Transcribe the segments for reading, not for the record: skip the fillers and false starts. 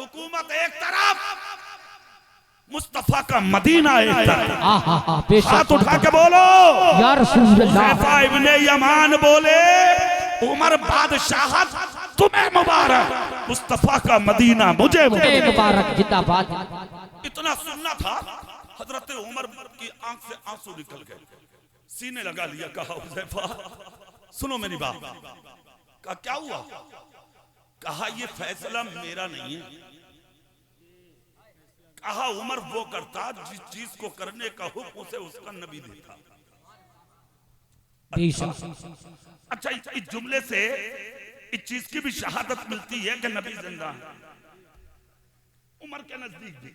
हुकूमत एक तरफ, मुस्तफा का मदीना एक तरफ। हाथ उठा के बोलो या रसूलल्लाह। हुज़ैफा इब्ने यमान बोले उमर बादशाहत तुम्हें मुबारक, मुस्तफा का मदीना मुझे मुबारक। जिंदाबाद। इतना सुनना था, हजरत उमर की आंख से आंसू निकल गए, सीने लगा लिया। कहा हुज़ैफा सुनो मेरी बात। कहा क्या हुआ? कहा ये फैसला मेरा नहीं है। कहा उमर वो करता जिस चीज को करने का हुक्म उसे उसका नबी देता। अच्छा, इस जुमले से इस चीज की भी शहादत मिलती है कि नबी जिंदा है। उमर के नजदीक भी,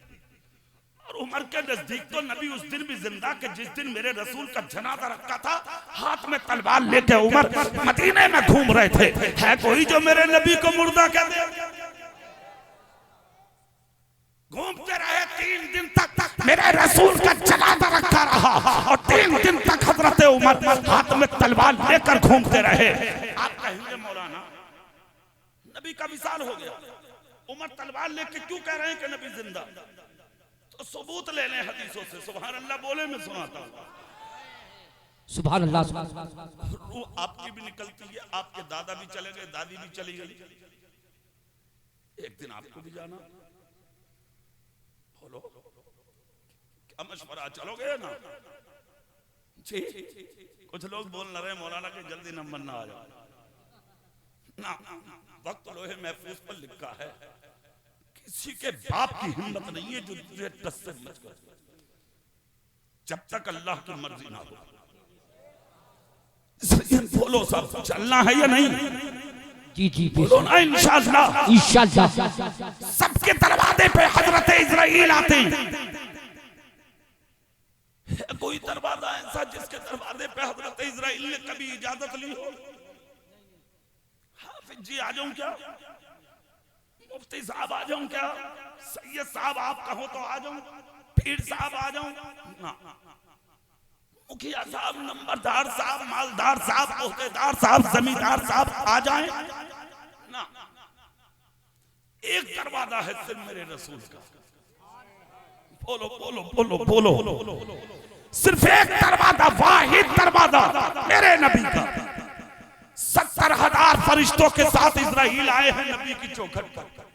और उमर के नजदीक तो नबी उस दिन भी जिंदा कि जिस दिन मेरे रसूल का जनाजा रखा था, हाथ में तलवार लेके उमर मदीने में घूम रहे थे। है कोई जो मेरे नबी को मुर्दा कह दे? घूमते रहे 3 दिन तक मेरे रसूल का जनाजा रखा रहा, और 3 दिन तक हजरत उमर हाथ में तलवार लेकर घूमते रहे। आप कहेंगे मौलाना नबी का विशाल हो गया, उमर तलवार लेके क्यों कह रहे हैं कि नबी जिंदा? तो सबूत ले लें हदीसों से। सुभान अल्लाह बोले मैं सुनाता हूँ। सुभान अल्लाह। रूह आपकी भी निकलती है, आपके दादा भी चले गए, दादी भी चली गई, एक दिन आपको भी जाना। बोलो क्या मशवरा, चलोगे ना? जी कुछ लोग बोल न रहे मौलाना के जल्दी नंबर ना आ जाओ ना। वक्त लोहे महफूज पर लिखा है, किसी के बाप की हिम्मत नहीं है जो तुझे टस से मच कर, जब तक अल्लाह की मर्जी ना हो। बोलो सब चलना है या नहीं? जी जी बोलो ना इंशाअल्लाह। इंशाअल्लाह। सबके दरवाजे पे हजरत इजराइल आते हैं। कोई दरवाजा ऐसा जिसके दरवाजे पे हजरत इजराइल ने कभी इजाजत ली हो? हाफिज जी आ जाऊं क्या? मुफ्ती साहब आ जाऊं क्या? सैयद साहब आप कहो तो आ जाऊं? पीर साहब आ जाऊं? ना। मुखिया साहब, नंबरदार साहब, मालदार साहब, ओहदेदार साहब, जमींदार साहब आ जाएं ना। एक दरवाजा है सिर्फ मेरे रसूल का। बोलो बोलो बोलो बोलो, सिर्फ एक दरवाजा, वाहिद दरवाजा मेरे नबी का। 70,000 फरिश्तों के साथ इजराइल आए हैं नबी की चौखट पर।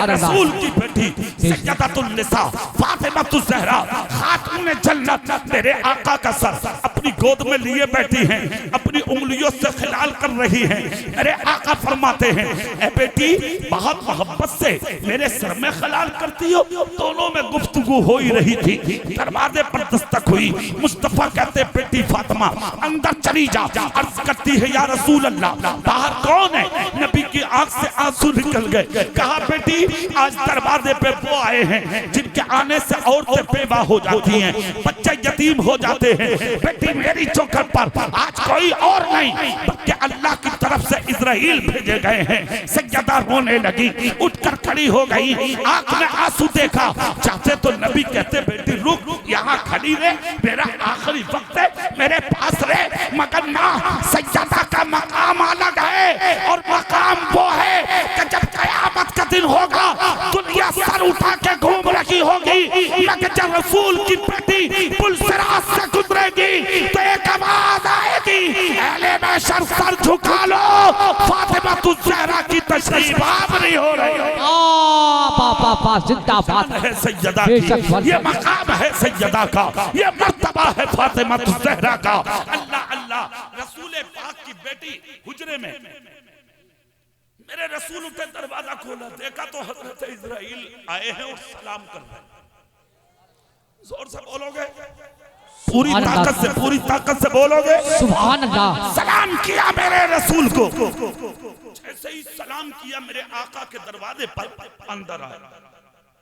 रसूल की बेटी सैयदतुन निसा फातिमातुज ज़हरा खातून जन्नत मेरे आका का सर अपनी गोद में लिए बैठी हैं, अपनी उंगलियों से खिलाल कर रही हैं। मेरे आका फरमाते हैं ए बेटी बहुत मोहब्बत से मेरे सर में खिलाल करती हो। दोनों में गुफ्तगू हो ही रही थी, दरवाजे पर दस्तक हुई। मुस्तफा कहते बेटी फातिमा अंदर चली जा। अर्ज करती है या रसूल अल्लाह बाहर कौन है? नबी की आंख से आंसू निकल गए। कहा बेटी आज दरवाजे पे वो आए हैं जिनके आने से औरतें बेवा हो जाती हैं, बच्चे यतीम हो जाते हैं। बेटी मेरी चौखट पर आज कोई और नहीं बल्कि अल्लाह की तरफ से इजराइल भेजे गए हैं। सैयदा रोने लगी, उठकर खड़ी हो गई, आंख में आंसू देखा। चाहते तो नबी कहते बेटी रुक यहाँ खड़ी रहे, मेरा आखिरी वक्त है, मेरे पास रहे, मगर ना, सैयदा का मकाम अलग है और मकाम वो है कि जब कयामत का दिन होगा दुनिया सर उठा के घूम रही होगी, मगर जब रसूल की बेटी पुलसिरात से गुजरेगी तो एक आवाज आएगी अहले महशर सर झुका लो, फातिमातुज ज़हरा की तशरीफ आवरी हो रही है। पापा जिंदाबाद है सैयदा की, ये मकाम है सैयदा का, ये मर्तबा है फातिमातुज ज़हरा का। अल्लाह अल्लाह रसूल पाक की बेटी हुजरे में, मेरे रसूल उठे, दरवाजा खोला, देखा तो हजरत इजराइल आए हैं और सलाम कर रहे हैं। जोर से बोलोगे? पूरी ताकत से बोलोगे? सुभान अल्लाह। सलाम किया मेरे रसूल को। जैसे ही सलाम किया मेरे आका के दरवाजे पर अंदर आए।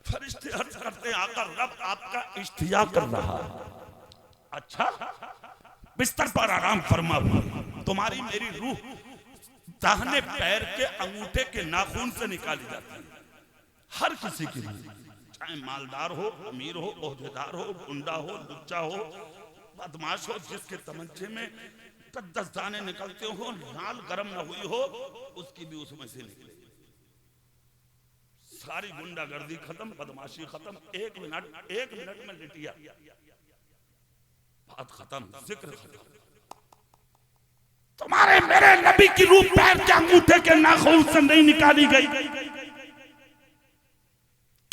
फरिश्ते अर्ज करते हैं आका रब आपका इश्तिया कर रहा है। अच्छा बिस्तर पर आराम फरमा, तुम्हारी मेरी रूह दाहिने पैर के अंगूठे के नाखून से निकाली जाती है। हर किसी के लिए, चाहे मालदार हो, अमीर हो, ओहदेदार हो, गुंडा हो, लुच्चा हो, बदमाश हो, जिसके तमंचे में 10 दाने निकलते हो, लाल गरम न हुई हो, उसकी भी उसमें से निकलेगी। सारी गुंडागर्दी खत्म, बदमाशी खत्म, एक मिनट में लिटिया, बात खत्म, जिक्र खत्म। तुम्हारे मेरे नबी की रूह पैर के अंगूठे के नाखून से नहीं निकाली गई,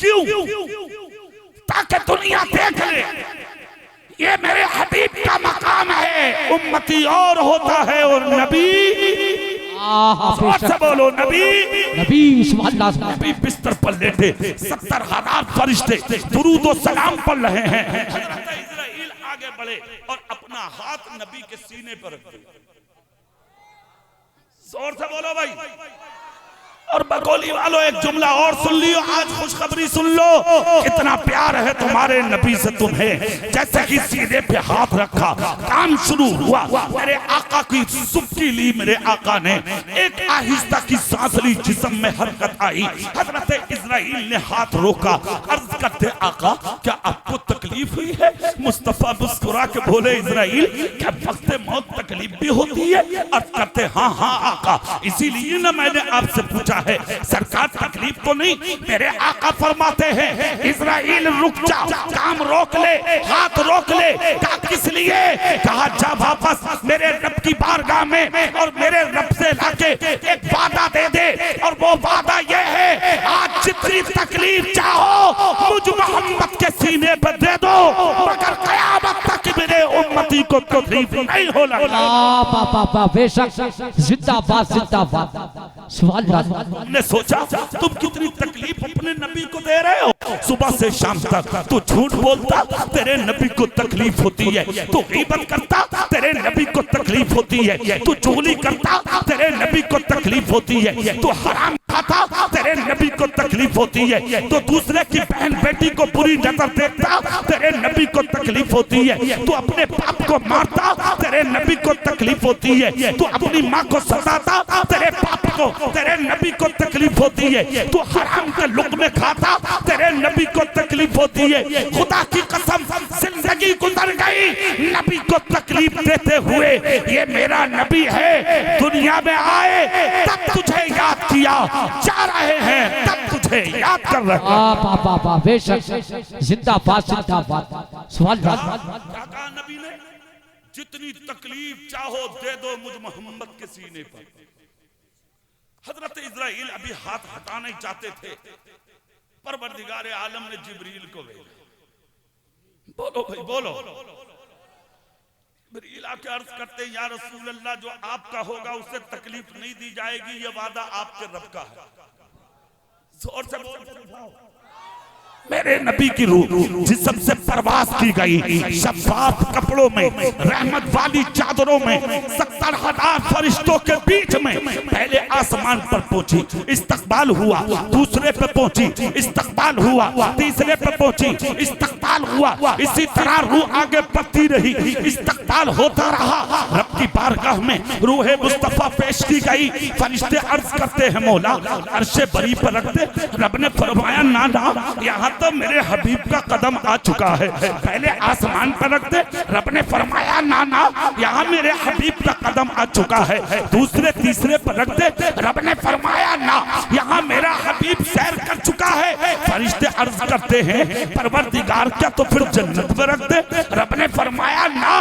क्यों? ताकि दुनिया देख ले ये मेरे हबीब का मकाम है। उम्मती और होता है और नबी, से बोलो नबी, नबी बिस्तर पर लेटे 70,000 फरिश्ते दुरूद व सलाम पढ़ रहे हैं। हज़रत इस्राइल आगे बढ़े और अपना हाथ नबी के सीने पर रख दिया। जोर से बोलो भाई। और बकोली वालों एक जुमला और सुन लियो, आज खुशखबरी सुन लो, कितना प्यार है तुम्हारे नबी से तुम्हें। जैसे कि सीने पे हाथ रखा, काम शुरू हुआ, मेरे आका की सुबकी ली, मेरे आका ने एक आहिस्ता की सांस ली, जिस्म में हरकत आई। हजरत इस्राइल ने हाथ रोका, अर्ज करते आका क्या आपको तकलीफ हुई है? मुस्तफा मुस्कुरा के बोले इस्राइल क्या वक्त मौत तकलीफ भी होती है? अर्ज करते हाँ हाँ आका, इसीलिए ना मैंने आपसे पूछा है। सरकार तकलीफ तो नहीं? मेरे आका फरमाते हैं इस्राइल रुक जा, काम रोक ले, हाथ रोक ले। कहा किस लिए? कहा जा वापस मेरे रब की बारगाह में और मेरे रब से लाके एक वादा दे दे, और वो वादा ये है आज जितनी तकलीफ चाहो मुझ मोहम्मद के सीने पर दे दो, मगर कयामत तक मेरे उम्मती को तकलीफ नहीं होना। बेशक जिंदाबाद जिंदाबाद। हमने सोचा तुम कितनी तकलीफ अपने नबी को दे रहे हो, सुबह से शाम तक तू झूठ बोलता, तेरे नबी को तकलीफ होती है। तू गीबत करता, तेरे नबी को तकलीफ होती है। तू चुगली करता, तेरे नबी को तकलीफ होती है। तू हराम खाता, तेरे नबी को तकलीफ होती है। तो दूसरे की बहन बेटी को बुरी नजर देखता, तेरे नबी को तकलीफ होती है। तू अपने बाप को मारता, तेरे नबी को तकलीफ होती है। तू अपनी माँ को सताता, तेरे बाप को, तेरे नबी को तकलीफ होती है। तू हराम के लुक़्मे खाता, तेरे नबी को तकलीफ होती है। खुदा की कसम जिंदगी गुजर गई नबी को तकलीफ देते हुए। ये मेरा नबी है, दुनिया में आए तब तुझे याद किया, जा रहे हैं तब तुझे याद कर रहे हैं। बेशक जिंदाबाद जिंदाबाद। नबी ने जितनी तकलीफ चाहो दे दो मुझ मोहम्मद के सीने पर। हजरत इस्राइल अभी हाथ हटाना ही चाहते थे, परवरदिगार आलम ने जिब्रील को भेजा। बोलो भाई बोलो। जिब्रील आके अर्ज करते या रसूल अल्लाह, जो आपका होगा उसे तकलीफ नहीं दी जाएगी, ये वादा आपके रब का है। जोर से बोल। मेरे नबी की रूह जिस्म से परवास की गई, शफाफ कपड़ों में, रहमत वाली चादरों में, 70,000 फरिश्तों के बीच में पहले आसमान पर पहुंची, इस्तकबाल हुआ, दूसरे पे पहुंची, इस्तकबाल हुआ, तीसरे पे पहुंची, इस्तकबाल हुआ। इसी तरह रूह आगे बढ़ती रही, इस्तकबाल होता रहा। रब की बारगाह में रूह मुस्तफा पेश की गई। फरिश्ते अर्ज करते हैं मौला अर्शे बरी पर रख दे। रब ने फरमाया ना ना, यहाँ तो मेरे हबीब का कदम आ चुका है, पहले आसमान पर रख दे। रब ने फरमाया ना ना, यहाँ मेरे हबीब का कदम आ चुका है, दूसरे तीसरे पर रख दे। रब ने फरमाया ना, यहाँ मेरा हबीब सैर कर चुका है। फरिश्ते अर्ज करते हैं परवरदिगार क्या तो फिर जन्नत में रख दे। रब ने फरमाया ना,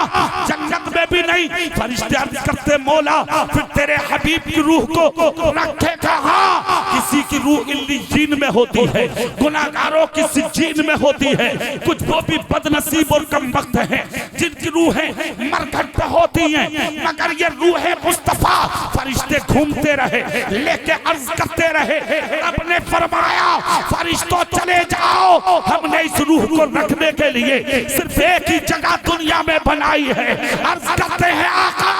जन्नत में भी नहीं। फरिश्ते अर्ज करते मौला फिर तेरे हबीब की रूह को रखे कहाँ? किसी की रूह इल्लीयीन में होती है, गुनाहगारों की सिज्जीन में होती है। कुछ वो भी बदनसीब और कमबख्त हैं जिनकी रूहें मरघट पे होती हैं, मगर ये रूह मुस्तफा फरिश्ते घूमते रहे, लेके अर्ज करते रहे। रब ने फरमाया फरिश्तों चले जाओ, हमने इस रूह को रखने के लिए सिर्फ एक ही जगह दुनिया में बनाई है। अर्ज करते हैं आका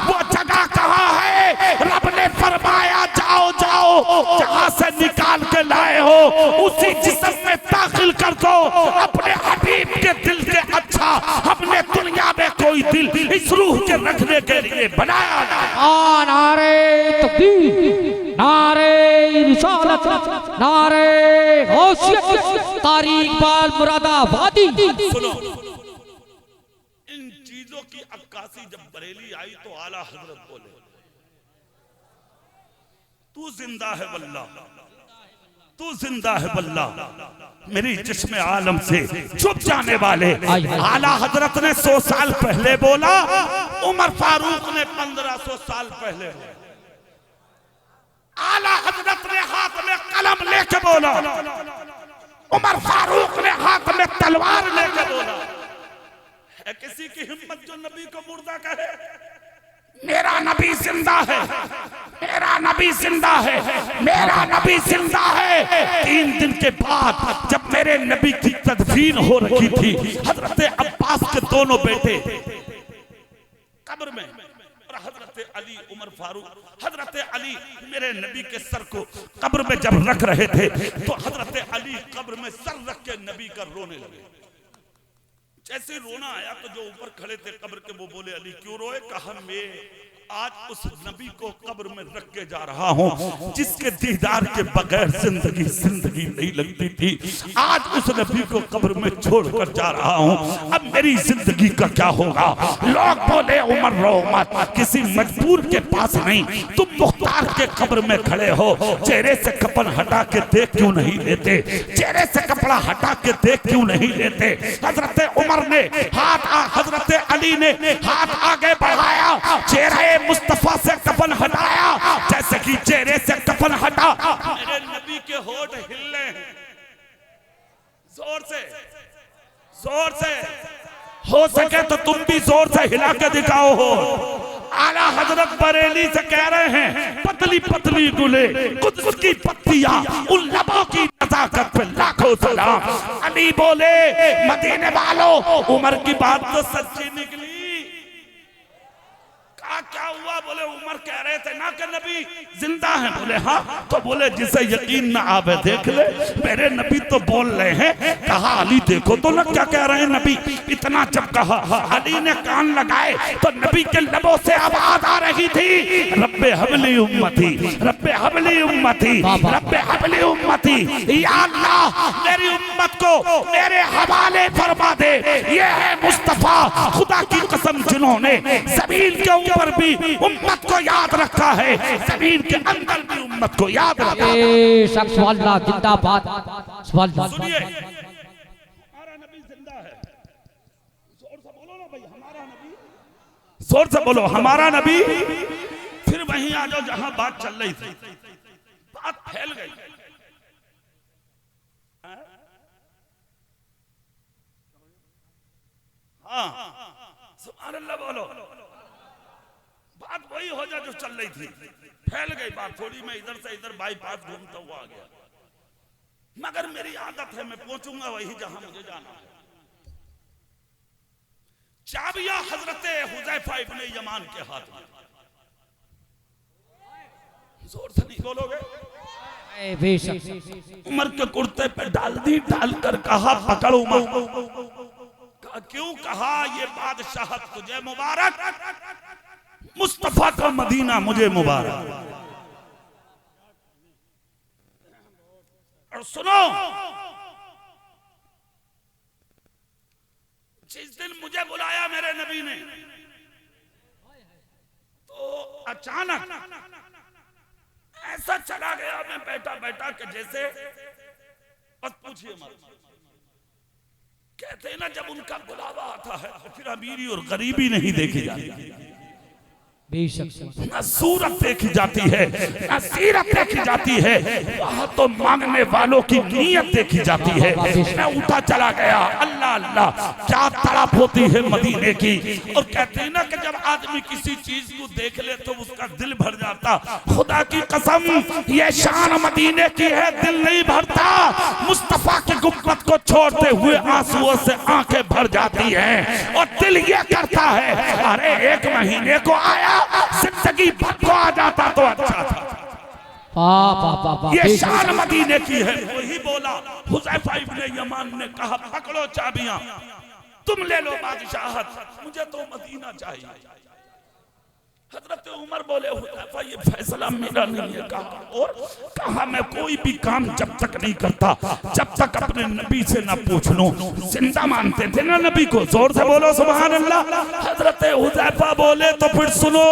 वो जगह कहाँ है? रब ने फरमाया जाओ जाओ, जहाँ से निकाल के लाए हो उसी जिस्म में दाखिल कर दो अपने हबीब के दिल से। अच्छा हमने दुनिया में कोई दिल इस रूह के रखने के लिए बनाया ना। नारे तकबीर, नारे रिसालत, नारे गौसियत, तारीख बाल मुरादाबादी। सुनो, इन चीजों की अक्कासी जब बरेली आई तो आला हजरत बोले तू जिंदा है वल्लाह, तू जिंदा है वल्ला मेरी जिस्म आलम से छुप जाने वाले। आला हजरत ने 100 साल पहले बोला, उमर फारूक ने 1500 साल पहले। आला हजरत ने हाथ में कलम लेके बोला, उमर फारूक ने हाथ में तलवार लेके बोला। है किसी की हिम्मत जो नबी को मुर्दा कहे? मेरा नबी जिंदा है, मेरा नबी जिंदा है, मेरा नबी जिंदा है। 3 दिन के बाद जब मेरे नबी की तदफीन हो रही थी, हजरत अब्बास के दोनों बेटे कब्र में और हजरत अली उमर फारूक, हजरत अली मेरे नबी के सर को कब्र में जब रख रहे थे तो हजरत अली कब्र में सर रख के नबी का रोने लगे। जैसे रोना आया तो जो ऊपर खड़े थे कब्र के वो बोले, अली क्यों रोए? कहा मैं आज उस नबी को कब्र में रख के जा रहा हूँ जिसके दीदार के बगैर जिंदगी नहीं लगती थी। आज उस नबी को कब्र में छोड़कर जा रहा हूँ, अब मेरी जिंदगी का क्या होगा? लोग बोले उमर रो मत, किसी मजबूर के पास नहीं, तुम मुख्तार के कब्र में खड़े हो, चेहरे से कफन हटा के देख क्यों नहीं लेते? चेहरे से कपड़ा हटा के देख क्यों नहीं लेते? हजरत उमर ने हजरत अली ने हाथ आगे बढ़ाया, चेहरे मुस्तफा से कफन हटाया, जैसे कि चेहरे से कफन हटा मेरे नबी के होठ हिले। जोर से, जोर से हो सके तो तुम भी जोर से हिला के दिखाओ हो। आला हजरत बरेली से कह रहे हैं, पतली पतली गुले कुद्स की पत्तियां, उन लबों की नजाकत पे लाखों सलाम। अली बोले, मदीने वालों उमर की बात तो सच्ची निकली। क्या हुआ? बोले उमर कह रहे थे ना कि नबी जिंदा है। बोले हाँ। तो बोले जिसे यकीन ना आवे देख ले, मेरे नबी तो बोल रहे हैं। कहा अली देखो तो ना क्या कह रहे हैं नबी। इतना जब कहा अली ने कान लगाए तो नबी के लबों से आवाज आ रही थी, रब्बे हबली उम्मती, रब्बे हबली उम्मती, रब्बे हबली उम्मती। या अल्लाह मेरी उम्मत को मेरे हवाले फरमा दे। ये है मुस्तफा, खुदा की कसम जिन्होंने जमीन के ऊपर भी उम्मत को याद रखा है, जमीन के अंदर भी उम्मत को याद रखा है। जिंदाबाद। सुनिए, हमारा नबी जिंदा है। जोर से बोलो ना भाई, हमारा नबी, जोर से बोलो हमारा नबी। फिर वहीं आ जाओ जहां बात चल रही थी, बात फैल गई। हाँ सुभान अल्लाह बोलो। बात वही हो जाए जो चल रही थी, फैल गई बात थोड़ी। मैं इधर से इधर बाईपास घूमता हुआ आ गया, मगर मेरी आदत है मैं पहुंचूंगा वही जहां मुझे जाना है। चाबियां हजरत हुज़ैफा इब्ने यमान के हाथ में। जोर से नहीं बोलोगे? उमर के कुर्ते पे डाल दी, डालकर कहा पकड़ उमर। क्यों? कहा ये बादशाहत तुझे मुबारक, मुस्तफा का मदीना मुझे मुबारक। और सुनो, जिस दिन मुझे बुलाया मेरे नबी ने तो अचानक ऐसा चला गया, मैं बैठा बैठा के जैसे बस पूछिए मत। कहते हैं ना जब उनका बुलावा आता है तो फिर अमीरी और गरीबी नहीं देखी जाती, न सूरत देखी जाती है, न सीरत देखी जाती है, वहां तो मांगने वालों की नीयत देखी जाती है। मैं उठा चला गया, अल्लाह अल्लाह क्या तड़प होती है मदीने की। और कहते हैं ना कि जब आदमी किसी चीज को देख ले तो उसका दिल भर जाता। खुदा की कसम ये शान मदीने की है, दिल नहीं भरता। मुस्तफा की गुम्बद को छोड़ते हुए आंसुओं से आंखें भर जाती हैं और दिल ये करता है अरे 1 महीने को आया, जिंदगी भर को आ जाता तो अच्छा था। ये शान मदीने की है। वही बोला हुज़ैफा इब्ने यमान ने कहा पकड़ो चाबियां, तुम ले लो बादशाहत, मुझे तो मदीना चाहिए। हजरत उमर बोले हुज़ैफा ये फैसला मेरा नहीं है। कहा और कहा मैं कोई भी काम जब तक नहीं करता जब तक अपने नबी से ना पूछ लूं। जिंदा मानते थे ना नबी को? जोर से बोलो सुभान अल्लाह। हजरत हुज़ैफा बोले तो फिर सुनो,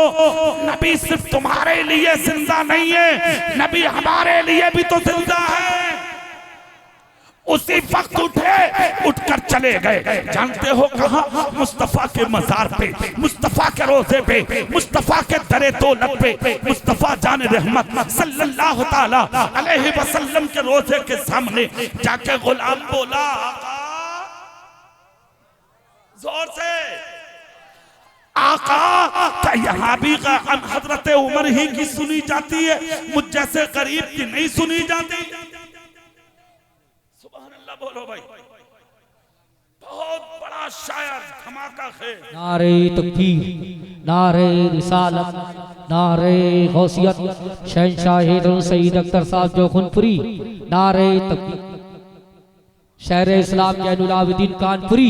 नबी सिर्फ तुम्हारे लिए जिंदा नहीं है, नबी हमारे लिए भी तो जिंदा है। उसी वक्त उठे, उठकर चले गए। जानते हो कहां? मुस्तफा के मजार पे, मुस्तफा के रोजे पे, मुस्तफा के दरे दौलत पे, मुस्तफा जान रहमत सल्लल्लाहु ताला अलैहि वसल्लम के रोजे के सामने जाके गुलाम बोला, जोर से, आका क्या यहाँ भी हजरत उमर ही की सुनी जाती है, मुझ जैसे गरीब की नहीं सुनी जाती? सुभान अल्लाह बोलो भाई। बहुत बड़ा शायर, धमाका खेल। नारे तकबीर, नारे रिसालत, नारे गौसियत, शहंशाह सईद अख्तर साहब जोखनपुरी, नारे तकबीर। शहर इस्लाम जैनुल आबिदीन कानपुरी,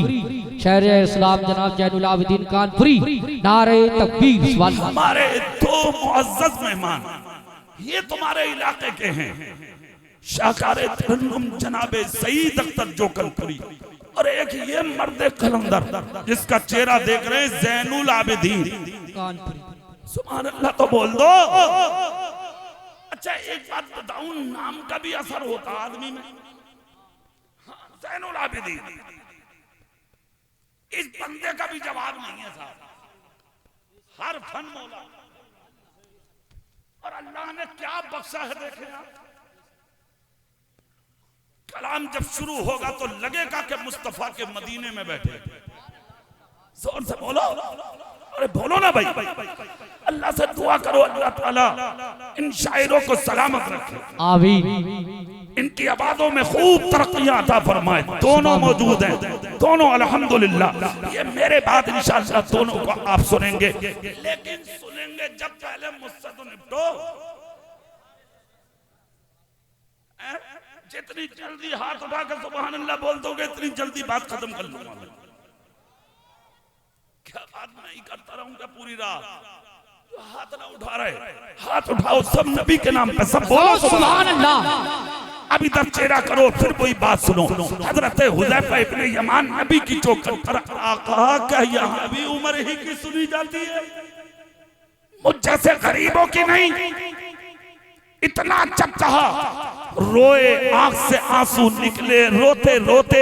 शहर इस्लाम जनाब जैनुल आबिदीन कानपुरी, नारे तकबीर। हमारे दो मुअज़्ज़ज़ मेहमान ये तुम्हारे इलाके के हैं, शाहकारे तरन्नुम जनाबे सईद अख्तर जोखनपुरी, और एक ये मर्द कलंदर जिसका चेहरा देख रहे हैं, जैनुल आबिदीन कानपुरी। सुभान अल्लाह तो बोल दो। अच्छा एक बात बताऊं, नाम का भी असर होता आदमी में। जैनुल आबिदीन, इस बंदे का भी जवाब नहीं है साहब, हर फन मौला, और अल्लाह ने क्या बख्शा है देखें आप। कलाम जब शुरू होगा तो लगेगा कि मुस्तफा के मदीने में बैठे। जोर से बोलो, अरे बोलो ना भाई। अल्लाह से दुआ करो, अल्लाह ताला इन शायरों को सलामत रखे, आमीन। इनकी आबादों में खूब तरक्कियां अता फरमाए। दोनों मौजूद हैं, दोनों अल्हम्दुलिल्लाह। ये मेरे बाद इंशाअल्लाह दोनों को आप सुनेंगे, लेकिन सुनेंगे जब पहले मुझसे तो निपटो। जितनी जल्दी हाथ उठा कर सुभान अल्लाह बोल दोगे, इतनी जल्दी बात खत्म कर लूंगा मैं। क्या बात नहीं करता रहूंगा पूरी रात? हाथ ना उठा रहे, हाथ उठाओ सब नबी के नाम पे, सब बोलो सुभान अल्लाह। अब इधर चेहरा करो, फिर कोई बात सुनो। हजरत हुज़ैफा इब्ने यमान नबी की चौखट पर, आका क्या यहाँ भी उम्र ही की सुनी जाती है, मुझ जैसे गरीबों की नहीं? इतना जब चाहा रोए, आंख से आंसू निकले, रोते रोते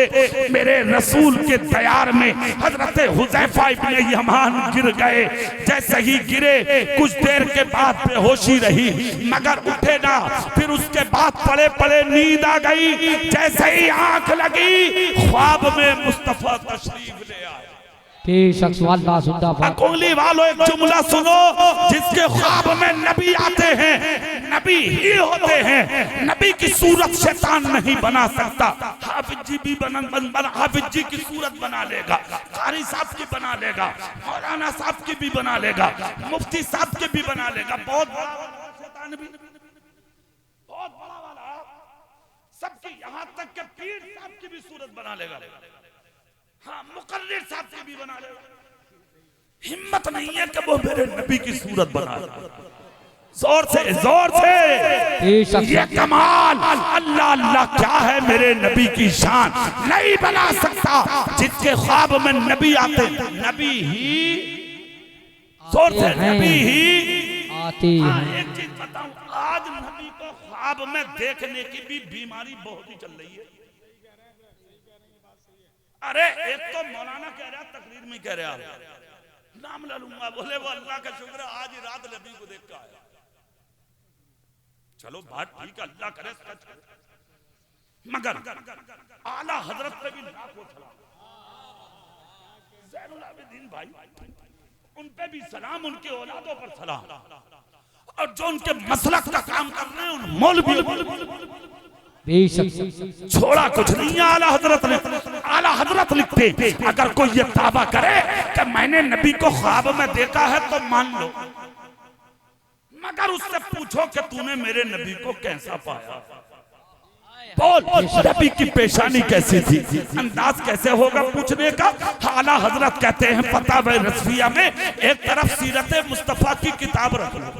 मेरे रसूल के दयार में हजरत हुज़ैफा इब्ने यमान गिर गए। जैसे ही गिरे कुछ देर के बाद बेहोशी रही, मगर उठे ना। फिर उसके बाद पड़े पड़े नींद आ गई। जैसे ही आंख लगी, ख्वाब में मुस्तफा तशरीफ ले आए। कोंगली वालों एक जुमला सुनो, जिसके ख्वाब में नबी आते हैं, नबी ही होते हैं। नबी की सूरत शैतान नहीं बना सकता। हाफिज जी भी हाफिज जी की सूरत बना लेगा, कारी साहब की बना लेगा, मौलाना साहब की भी बना लेगा, मुफ्ती साहब की भी बना लेगा, बहुत बड़ा शैतान भी, बहुत बड़ा वाला सबकी, यहाँ तक के पीर साहब की भी सूरत बना लेगा। हाँ, मुकर्रिर साहब की भी बना लेगा। हिम्मत नहीं है कि वो मेरे नबी की सूरत बना ले। जोर से, जोर से। ये कमाल, अल्लाह अल्लाह क्या है मेरे नबी की शान, नहीं बना सकता। जिसके ख्वाब में नबी आते, नबी ही, जोर से, नबी ही आते हैं। एक चीज बताऊं, आज नबी को ख्वाब में देखने की भी बीमारी बहुत ही चल रही है। अरे एक तो मौलाना कह रहा, तकरीर में कह रहा, नाम ले लूंगा, बोले वो अल्लाह का शुक्र है आज ही रात नबी को देख कर आया। चलो बात ठीक है, अल्लाह करे सच, मगर आला हजरत पे भी लाखों सलाम, ज़ैनुल आबिदीन भाई, उन पे भी सलाम, उनके औलादों पर सलाम, और जो उनके मसलक का काम कर रहे हैं उन मौलवी छोड़ा कुछ नहीं। आला हजरत ने, आला हजरत लिखते, अगर कोई ये दावा करे कि मैंने नबी को ख्वाब में देखा है तो मान लो, मगर उससे पूछो कि तूने मेरे नबी को कैसा पाया। बोल, नबी की पेशानी कैसी थी, अंदाज कैसे होगा पूछने का। आला हजरत कहते हैं फतावा रज़विया में, एक तरफ सीरत मुस्तफा की किताब रख लो,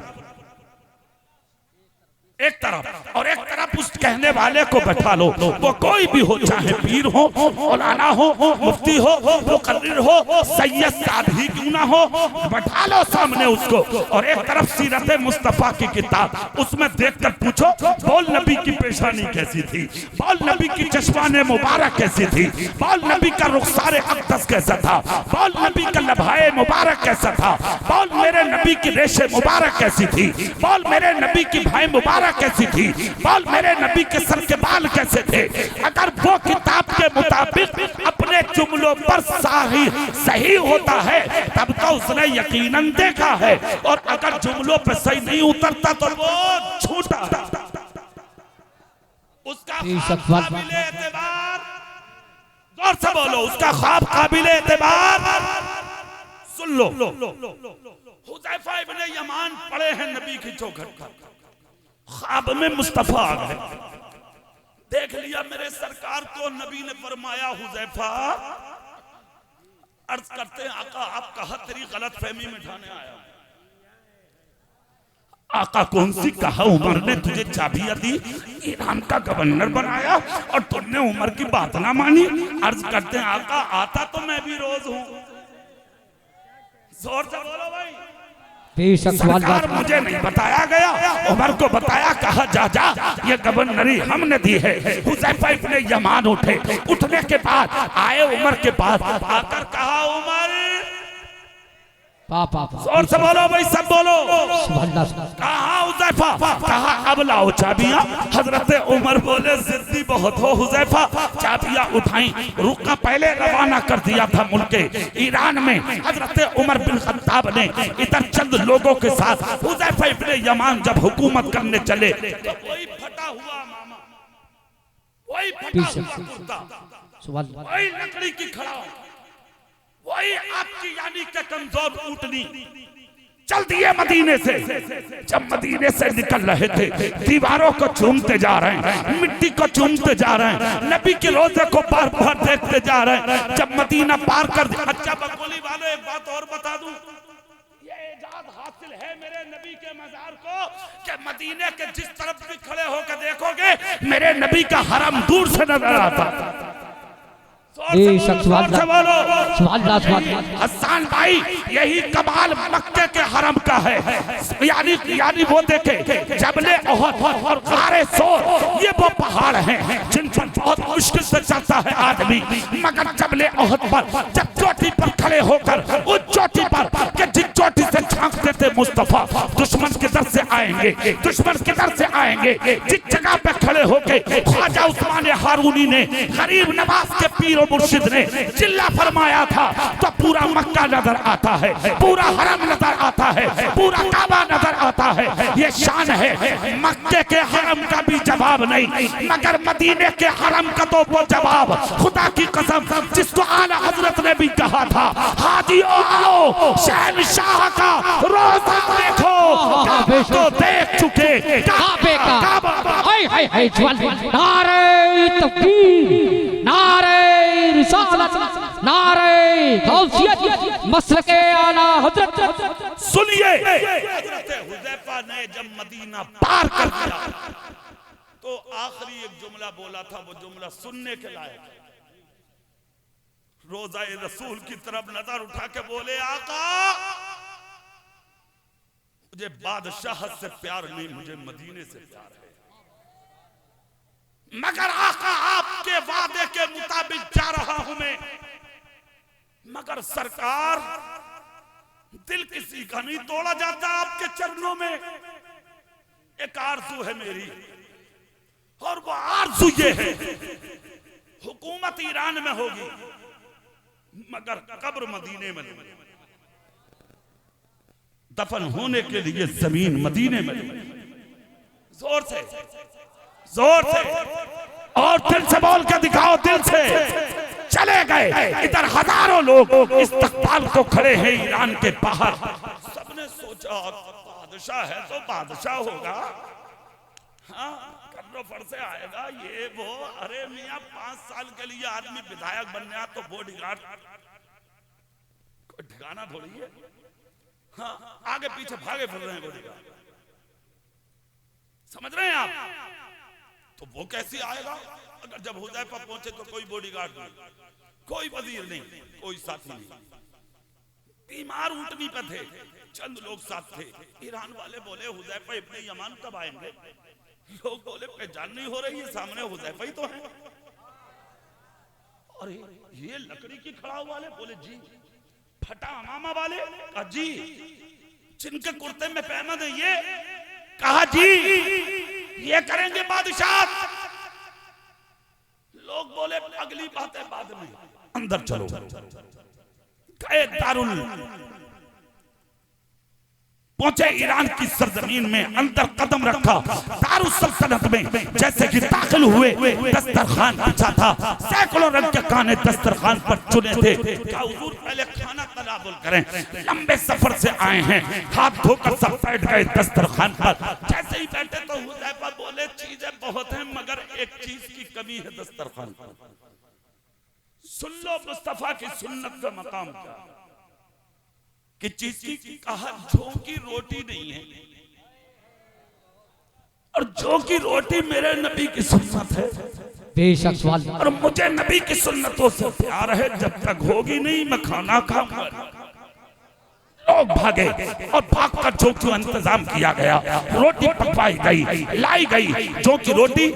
एक तरफ, और एक तरफ आप उस कहने वाले को बैठा लो, वो कोई भी हो, चाहे पीर हो, मौलाना हो, मुफ्ती हो, मुकर्रिर हो, सैयद साधी क्यों ना हो, बैठा लो सामने उसको और एक तरफ सीरत मुस्तफा की किताब, उसमें देखकर पूछो बोल नबी की पेशानी कैसी थी, बोल नबी की चश्माने मुबारक कैसी थी, बोल नबी का रुखसार अक़दस कैसा था, बोल नबी का लभाए मुबारक कैसा था, बोल मेरे नबी की रेशे मुबारक कैसी थी, बोल मेरे नबी की भाई मुबारक कैसी थी, बोल मेरे नबी के सर के बाल कैसे थे। अगर वो किताब के मुताबिक अपने जुमलों पर सही होता है तब तो उसने यकीनन देखा है, और अगर जुमलों पर सही नहीं उतरता तो वो झूठा, उसका काबिले एतबार, गौर से बोलो, उसका ख्वाब काबिले एतबार। सुन लो, हुज़ैफा इब्ने यमान पड़े हैं नबी की चौखट पर, ख्वाब में मुस्तफा आ गए, देख लिया मेरे सरकार को, नबी ने फरमाया हुज़ैफा, अर्ज करते हैं आका आप कहा तेरी गलत फहमी में ढाने आया। आका कौन सी? कहा उमर ने तुझे चाबियां दी, ईरान का गवर्नर बनाया और तुमने उमर की बात ना मानी। अर्ज करते हैं आका आता तो मैं भी रोज हूं। जोर से बोलो भाई। सरकार मुझे नहीं बताया गया, उमर को बताया, कहा जा जा ये गवर्नरी हमने दी है। हुज़ैफा इब्ने यमान उठे, उठने के बाद आए उमर के पास, आकर कहा उमर, जोर से बोलो भाई, सब बोलो। कहा हुज़ैफा, कहा अब लाओ चाबियां। हजरत उमर बोले जिद्दी बहुत हो हुज़ैफा, चाबियां उठाई, रुका पहले रवाना कर दिया था मुल्के ईरान में। हजरत उमर बिन खत्ताब ने इधर चंद लोगों के साथ हुज़ैफा इब्ने यमान जब हुकूमत करने चले तो वही फटा हुआ मामा, वही फटा हुआ कुर्ता, वही लकड़ी की खड़ा, वही आपकी यानी के कमजोर ऊँटनी चल दिए मदीने से। जब मदीने से निकल रहे थे दीवारों को चूमते जा रहे हैं, मिट्टी को चूमते जा रहे हैं, नबी के रोजे को बार बार देखते जा रहे हैं। जब मदीना पार कर दिया, अच्छा बकोली वाले एक बात और बता दूं, ये इजाद हासिल है मेरे नबी के मजार को कि मदीने के जिस तरफ भी खड़े होकर देखोगे मेरे नबी का हरम दूर से नजर आता। हसन भाई यही कमाल मक्के के हरम का है, यानी वो देखे जबले ओहद और गारे सोर, ये वो पहाड़ हैं जिन पर बहुत मुश्किल से चलता है आदमी, मगर जबले ओहद पर जब चोटी पर खड़े होकर उस चोटी पर के जिस चोटी से झांकते थे मुस्तफा, दुश्मन किधर से आएंगे, दुश्मन किधर से आएंगे, जिस जगह पे खड़े होके ख्वाजा उस्मान हारूनी ने गरीब नवाज के पीर मुर्शिद ने चिल्ला फरमाया था तो पूरा मक्का नजर आता है, पूरा हरम नजर आता है, पूरा काबा नजर आता है। ये शान है, मक्के के हरम का भी जवाब नहीं, मगर मदीने के हरम का तो वो जवाब, खुदा की कसम, जिसको आला हजरत ने भी कहा था, हाजिओ आओ शहनशाह का रोजा देखो, तो देख चुके काबे का। नारे तकबीर, नारे रिसालत, नारे गौसियत, मसलके आला हजरत। सुनिए, हजरत हुज़ैफा ने जब मदीना पार कर दिया तो आखिरी एक जुमला बोला था, वो जुमला सुनने के लायक है। रोज़ाए रसूल की तरफ नजर उठा के बोले, आका मुझे बादशाह से प्यार नहीं, मुझे मदीने से प्यार है। मगर आका आपके वादे के मुताबिक जा रहा हूं मैं, मगर सरकार दिल किसी का नहीं तोड़ा जाता आपके चरणों में। एक आरज़ू है मेरी, और वो आरज़ू ये है, हुकूमत ईरान में होगी मगर कब्र मदीने में, दफन होने के लिए जमीन मदीने में। जोर से, जोर से और दिल से बोल के दिखाओ, दिल से। चले गए, इधर हजारों लोग इस्तकबाल को खड़े हैं ईरान के बाहर। सबने सोचा बादशाह है तो बादशाह होगा, हाँ कर्रो फर से आएगा ये वो। अरे मियाँ 5 साल के लिए आदमी विधायक बनने तो बॉडीगार्ड कोई ठिकाना थोड़ी है, हाँ आगे पीछे भागे फिर रहे हैं बॉडीगार्ड, समझ रहे हैं आप? तो वो कैसे आएगा? अगर जब हुदैफा पहुंचे तो कोई बॉडीगार्ड नहीं, कोई वजीर नहीं, कोई साथी नहीं, बीमार ऊंटनी पे थे, चंद लोग साथ थे। ईरान वाले बोले हुदैफा इब्ने यमान कब आएंगे? लोग बोले पहचान नहीं हो रही है, सामने हुदैफा ही तो है। और ये लकड़ी की खड़ाऊ वाले बोले जी। फटा अमामा वाले कहा जी। जिनके कुर्ते में पैमद है ये, कहा जी ये करेंगे बादशाह। लोग बोले अगली बात है बाद में, अंदर चलो। गए दारुल, पहुंचे ईरान की सरजमीन में, अंदर कदम रखा दारुल सल्तनत में। जैसे कि दाखिल हुए दस्तरखान बिछा था, सैकड़ों रंग के खाने दस्तरखान पर चुने थे। क्या हुजूर पहले खाना तनावुल करें, लंबे सफर से आए हैं, हाथ धोकर सब बैठ गए दस्तरखान पर। जैसे ही बैठे तो हुदैफा बोले चीजें बहुत हैं मगर एक चीज की कमी है दस्तरखान पर। सुन लो मुस्तफा की सुन्नत का मकाम क्या कि चीज की कहा जो की रोटी नहीं है, और जो की रोटी मेरे नबी की सुन्नत है। बेशक सवाल। और मुझे नबी की सुन्नतों से प्यार है, जब तक होगी नहीं मैं खाना खाऊंगा। लोग भागे और भागकर जो की इंतजाम किया गया, रोटी पकवाई गई, लाई गई। जो की रोटी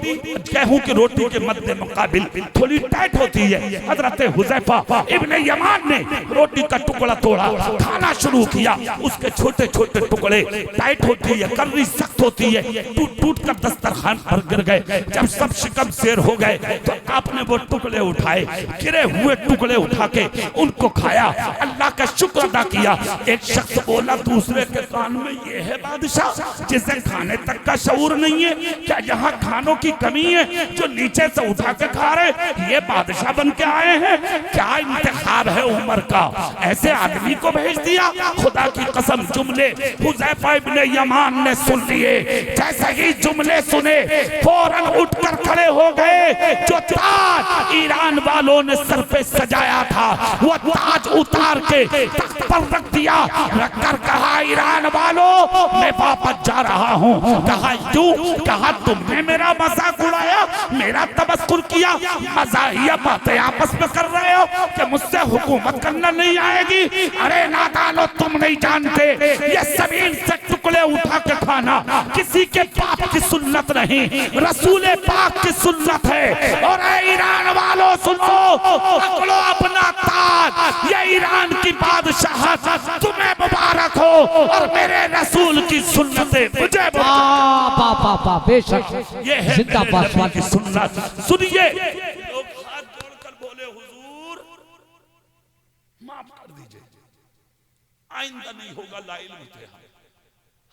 गेहूं की रोटी के मध्य मुकाबिल थोड़ी टाइट होती है। हजरत हुदैफा इब्ने यमान ने रोटी का टुकड़ा तोड़ा, खाना शुरू किया। उसके छोटे छोटे टुकड़े, टाइट होती है, कर्री सख्त होती है, टूट टूट कर दस्तरखान पर गिर गए। जब सब शिकम शेर हो गए तो आपने वो टुकड़े उठाए, गिरे हुए टुकड़े उठा के उनको खाया, अल्लाह का शुक्र अदा किया। एक शख्स बोला दूसरे के कान में, ये है बादशाह जिसे खाने तक का शऊर नहीं है? क्या यहाँ खानों की कमी है जो नीचे से उठा के खा रहे? ये बादशाह बन के आए हैं? क्या इंतखाब है उम्र का? ऐसे आदमी को भेज दिया। खुदा की कसम जुमले हुदैफा इब्ने यमान ने सुन लिए। जैसे ही जुमले सुने फौरन उठकर खड़े हो गए। जो ताज ईरान वालों ने सर पे सजाया था वो ताज उतार के तख्त पर रख दिया। रखकर कहा ईरान वालों मैं वापस जा रहा हूँ। कहा क्यों? कहा तुमने मेरा मजाक उड़ाया, मेरा तबस्कुर किया, मजाहिया बातें आपस में कर रहे हो कि मुझसे हुकूमत करना नहीं आएगी। अरे नादानो तुम नहीं जानते ये जमीन से टुकड़े उठा के खाना किसी के बाप की सुन्नत नहीं, रसूल पाक की सुन्नत है। और ईरान वालों सुनो, पकड़ो अपना ताज, ये ईरान की बादशाहत तुम्हें मुबारक हो और मेरे रसूल की सुन्नतें मुझे बेशक ये है जिंदाबाद की सुन्नत। सुनिए लोग हाथ जोड़कर बोले हुजूर माफ कर दीजिए, आइंदा नहीं होगा लाइल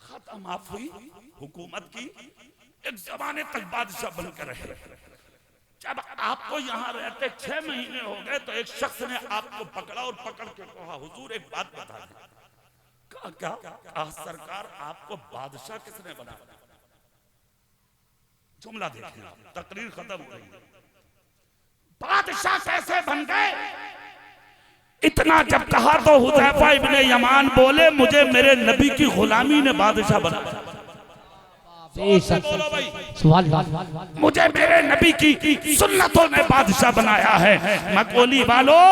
खत्म। माफ हुई हुकूमत की। एक जमाने तक बादशाह बनकर रहे। जब आपको यहाँ रहते 6 महीने हो गए तो एक शख्स ने आपको पकड़ा और पकड़ के कहा हुजूर एक बात बता दें। क्या? सरकार आपको बादशाह किसने बनाया? जुमला देखिए, तकरीर खत्म हो गई। बादशाह कैसे बन गए? इतना जब कहा तो हुदैफा इब्ने यमान बोले मुझे मेरे नबी की गुलामी ने बादशाह बनाया। बोलो भाई, मुझे मेरे नबी की सुन्नतों ने बादशाह बनाया है। मकबूली वालों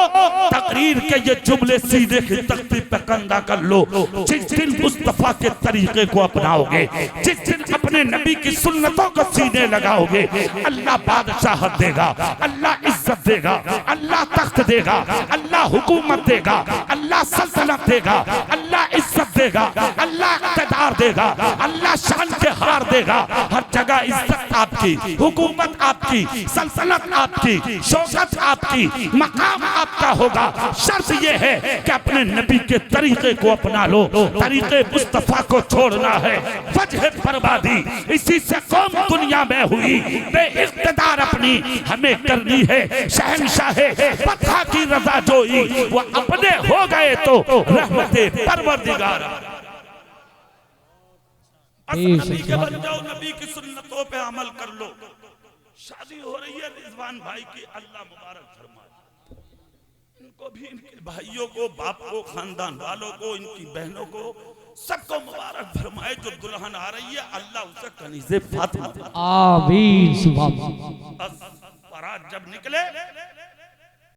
तकरीर के ये जुमले सीधे की तख्ती पे कंधा कर लो। जिस दिन मुस्तफा के तरीके को अपनाओगे, जिस दिन अपने नबी की सुन्नतों को सीने लगाओगे, अल्लाह बादशाह देगा, अल्लाह इज्जत देगा, अल्लाह तख्त देगा, अल्लाह हुकूमत देगा, अल्लाह सल्तनत देगा, अल्लाह इज्जत देगा, अल्लाह इक़्तिदार देगा, अल्लाह शान के हार देगा। हर जगह इज्जत आपकी, हुकूमत आपकी, सल्तनत आपकी, शौकत आपकी, मकाम आपका होगा। शर्त यह है कि अपने नबी के तरीके को अपना लो, तरीके मुस्तफा को छोड़ना है। वजह बर्बादी इसी से कौम दुनिया में हुई। बेइख्तिदार अपनी हमें करनी है शहंशाहे पथा की रजा जोई, वो अपने हो गए तो रहमते परवरदिगार। नबी के बन जाओ, नबी की सुन्नतों पे अमल कर लो। शादी हो रही है रिजवान भाई की, अल्लाह मुबारक फरमाए। इनको भी, इनके भाइयों को, बाप को, खानदान वालों को, इनकी बहनों को सबको मुबारक फरमाए। जो दुल्हन आ रही है अल्लाह उसे कनीज़े फातिमा दे। आमीन सुभान। बारात जब निकले